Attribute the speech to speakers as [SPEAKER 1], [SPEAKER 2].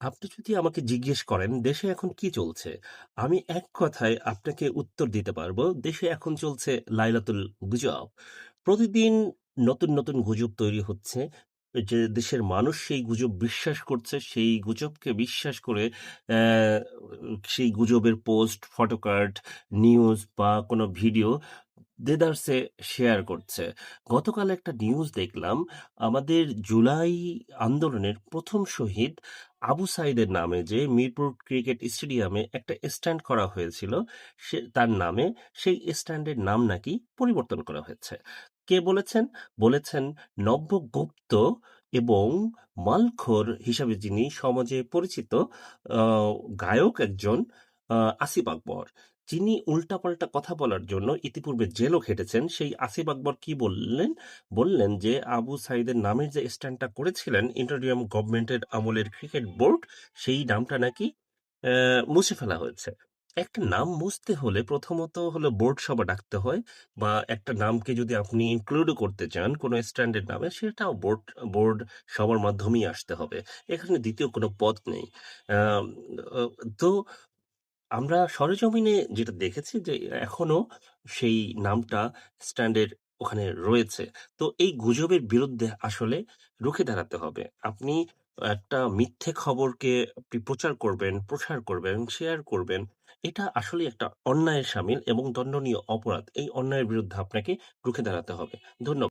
[SPEAKER 1] আপনি যদি আমাকে জিজ্ঞেস করেন দেশে এখন কি চলছে? আমি এক কথায় আপনাকে উত্তর দিতে পারবো। দেশে এখন চলছে লাইলাতুল গুজব। প্রতিদিন নতুন গুজব তৈরি হচ্ছে। যে দেশের মানুষ সেই গুজব বিশ্বাস করছে, সেই গুজবকে বিশ্বাস করে অ্যা সেই গুজবের পোস্ট, ফটোকার্ড, নিউজ বা কোনো ভিডিও দেদারসে শেয়ার করছে। গতকাল একটা নিউজ দেখলাম, আমাদের জুলাই আন্দোলনের ১ম শহীদ আবু সাঈদের নামে যে মিরপুর ক্রিকেট স্টেডিয়ামে একটা স্ট্যান্ড করা হয়েছিল, তার নামে সেই স্ট্যান্ডের নাম নাকি পরিবর্তন করা হয়েছে। কে বলেছেন? বলেছেন নব্য গুপ্ত এবং মালখোর হিসাবে যিনি সমাজে পরিচিত আ গায়ক একজন আ আসিফ আকবর। যিনি উল্টাপাল্টা কথা বলার জন্য ইতিপূর্বে জেলও খেটেছেন, সেই আসিফ আকবর কি বললেন? বললেন যে আবু সাঈদের নামের যে স্ট্যান্ডটা করেছিলেন ইন্টারিয়াম গভর্নমেন্টের আমলের ক্রিকেট বোর্ড, সেই নামটা নাকি মুছে ফেলা হয়েছে। একটা নাম মুছতে হলে প্রথমত হলো বোর্ড সভা ডাকতে হয়, বা একটা নামকে যদি আপনি ইনক্লুডও করতে চান কোনো স্ট্যান্ডের নামে, সেটাও বোর্ড সবার মাধ্যমেই আসতে হবে। এখানে দ্বিতীয় কোনো পথ নেই। আম অ তো আমরা সরেজমিনে যেটা দেখেছি যে এখনো সেই নামটা স্ট্যান্ডের ওখানে রয়েছে। তো এই গুজবের বিরুদ্ধে আসলে রুখে দাঁড়াতে হবে। আপনি একটা মিথ্যে খবরকে আপনি প্রচার করবেন, প্রসার করবেন, শেয়ার করবেন। এটা আসলেই একটা অন্যায়ের শামিল এবং দন্ডনীয় অপরাধ। এই অন্যায়ের বিরুদ্ধে আপনাকে রুখে দাঁড়াতে হবে। ধন্য